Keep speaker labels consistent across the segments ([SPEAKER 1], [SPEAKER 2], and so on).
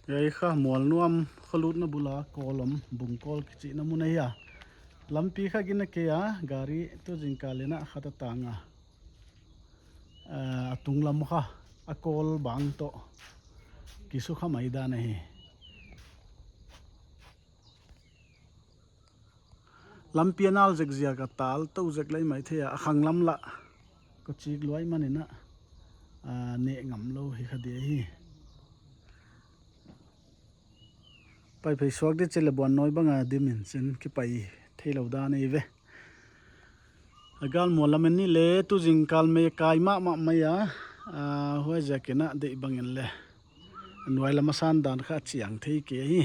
[SPEAKER 1] Yai kha mual nuam khalut na bula kolom bungkol kichi na munaya lampi kha gina ke ya gari to jingkalena khata tanga atung lam kha akol bang to kisu kha maida nahi lampi anal jek zia ka tal to jek lai mai thea khang lam la ko chik loi manina ne ngam lo hi khade hi pai phei swak de chele bon noi banga dimin chen ki pai thelo da nei ve agal molamen ni le tu jingkal me kai ma ya hoi jakena de bangin le noi lama san dan kha chiang thei ke hi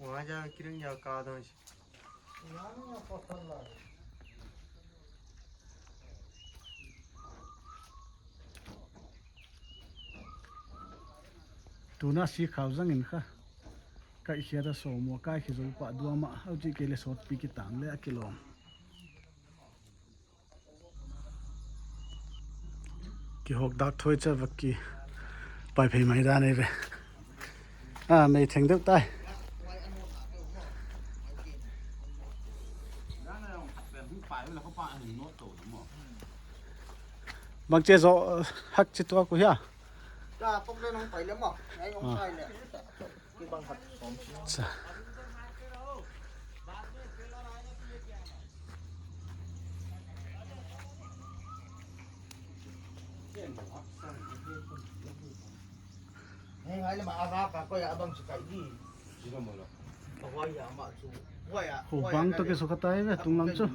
[SPEAKER 2] वहाँ जा किरण या का दो
[SPEAKER 1] tuna si khaw zangin kha kai khia da so mo kai khi zo pa duama auji ke le sot pi ki tang le akilom ki hok dak thoi cha vaki pai phei mai da nei ve mei theng deuh tai bang che zo hak chi to ku ya
[SPEAKER 3] Dạ, không lên không phải lắm mà, anh không sai nè. Cái băng thật xóm xíu. Hey, ngay là mà Arab cả coi abang si kai di. Sino mo lo? Away ya ma su. Way ya.
[SPEAKER 1] bang to ke so khatai ve tung lam chu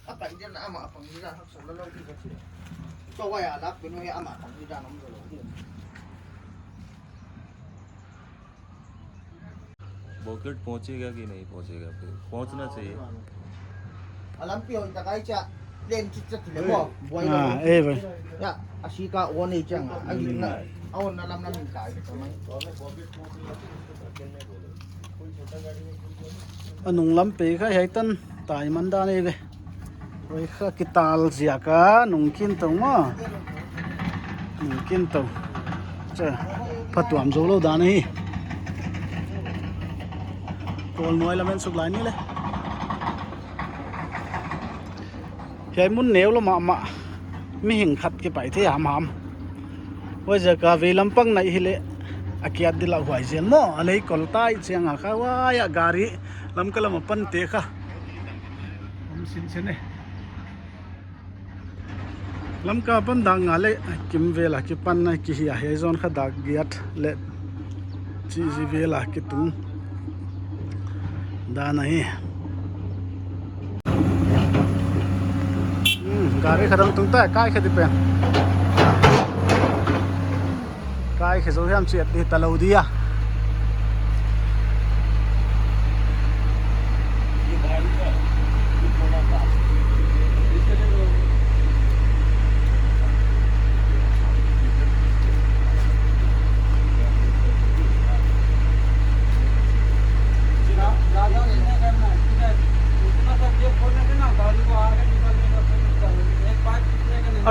[SPEAKER 3] À kai dia na ama pang ni ra hak sa lo di ka si. So way ya lap bin way ama pang ni ra nom lo.
[SPEAKER 2] Bouquet पहुंचेगा कि नहीं पहुंचेगा फिर पहुंचना चाहिए
[SPEAKER 3] Alam pion ta kai cha len chit chit le mo. Boy lo.
[SPEAKER 1] ve
[SPEAKER 3] Ya, asika one ei chang. Ai na awon na lam na min kai to mai.
[SPEAKER 1] anung lam pe kha hai tan tai man da nei ve oi kha ki tal zia ka nung kin to ma nung kin to cha phatuam zo lo da nei kol noi la men suk lai ni le kai mun neu lo ma mi hing khat ke pai the ham ham oi ja ka ve lampang nai hi le akiat dila huai zen mo alei kol tai chianga kha wa ya gari lam kalam pan te kha sin sin ne lam ka pan dang ngale kim vela ki pan na ki hi he zon kha dak giat le chi ji vela ki tung da nahi gari khadang tung ta kai khadi pen kai khi zo hiam chiat đi talo dia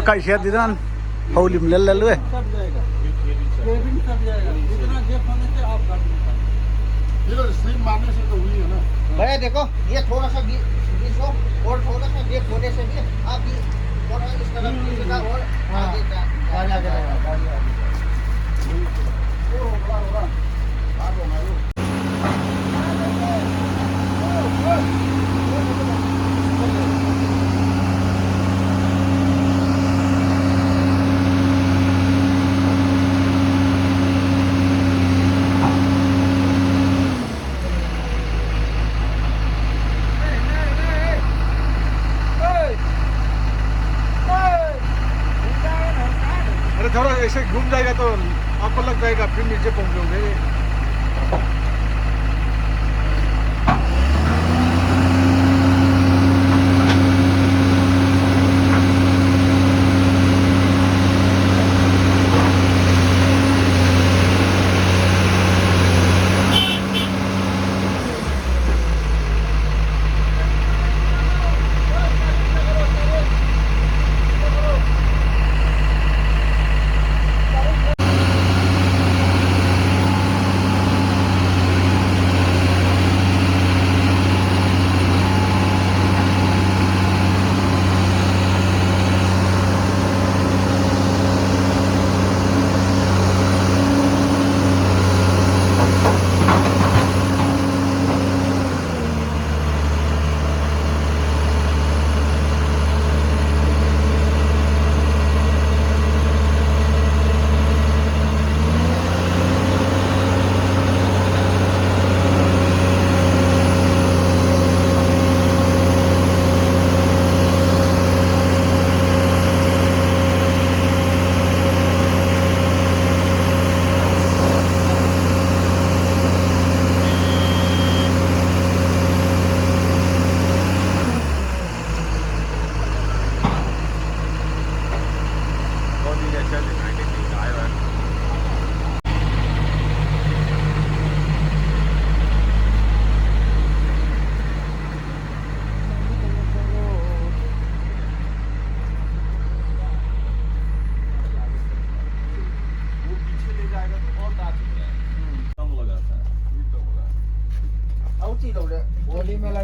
[SPEAKER 1] kai khiat đi dan holim lel lel we
[SPEAKER 3] cabin सब जाएगा जितना जेब होने से आप कर सकते हैं ये स्लिम मारने से तो हुई है ना भैया देखो ये थोड़ा सा बीस हो और थोड़ा सा जेब होने से भी आप ये थोड़ा इस तरफ का और आगे का आगे ओ होगा बात हो मारो
[SPEAKER 1] थोड़ा ऐसे घूम जाएगा तो आपको लग जाएगा फिर नीचे पहुंच जाओगे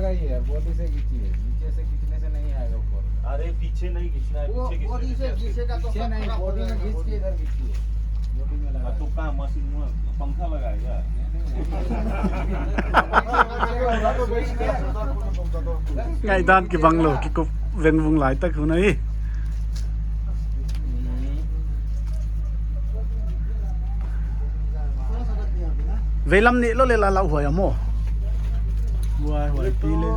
[SPEAKER 4] आएगा ये यार, बॉडी से खींचिए, नीचे से खींचने से नहीं आएगा ऊपर।
[SPEAKER 2] अरे पीछे नहीं खींचना है,
[SPEAKER 3] वो
[SPEAKER 2] पीछे
[SPEAKER 3] बॉडी से घिसेगा तो
[SPEAKER 4] पीछे नहीं, बॉडी में खींच के इधर खींचिए, बॉडी में लगा।
[SPEAKER 2] तो कहाँ मशीन में पंखा लगाएगा?
[SPEAKER 1] ngay dan ki banglo ki ko ven vung lai tak hu nai velam ni lo le la lau hoya mo buai hoi pi le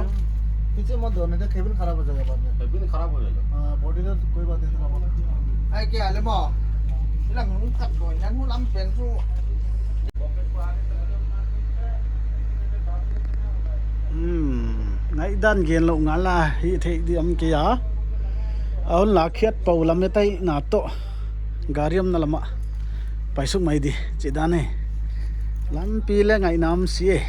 [SPEAKER 3] पीछे मत धोने दे, केबिन खराब हो जाएगा बाद में।
[SPEAKER 2] केबिन खराब हो जाएगा।
[SPEAKER 3] हाँ, बॉडी तो कोई बात नहीं खराब। आई क्या ले मो? इला मुंह कट कोई ना मुंह लम पेन सु।
[SPEAKER 1] ngai dan gen lo ngala hi the di am ke ya aun la khiat pau lam tai na to gariam na lama paisuk mai di chidane lam pi le ngai nam si ei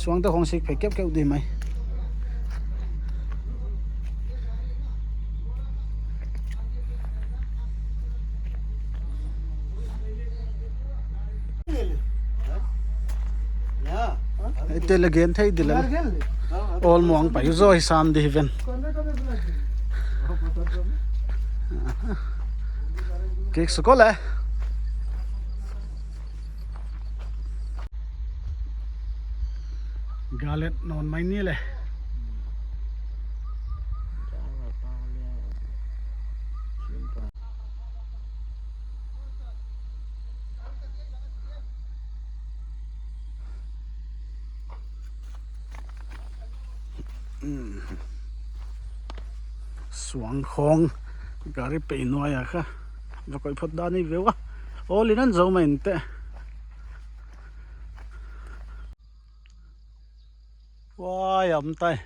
[SPEAKER 1] suang ta hong sik phek kep keu di mai te le gen thei dilal all mong pa yu zoi sam di ven kek skola galet non mai ni le suang khong gari pe noya kha va koi phot da ni vewa all in zo main te wa yam tai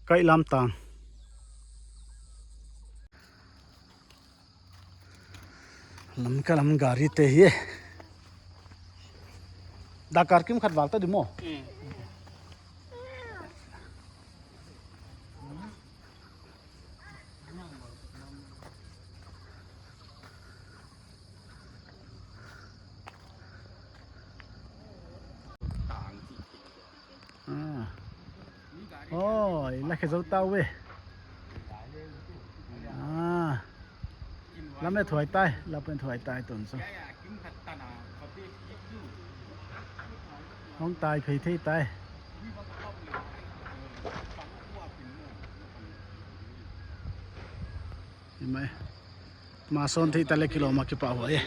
[SPEAKER 1] kai lam tang lam ka lam gari te hi da kar kim khat walta dimo ôi là cái dấu tàu về làm để thoải tay làm bên thoải tay tuần sau không tay phải thấy tay mày mà son thì ta lấy kilo mà cái bảo vậy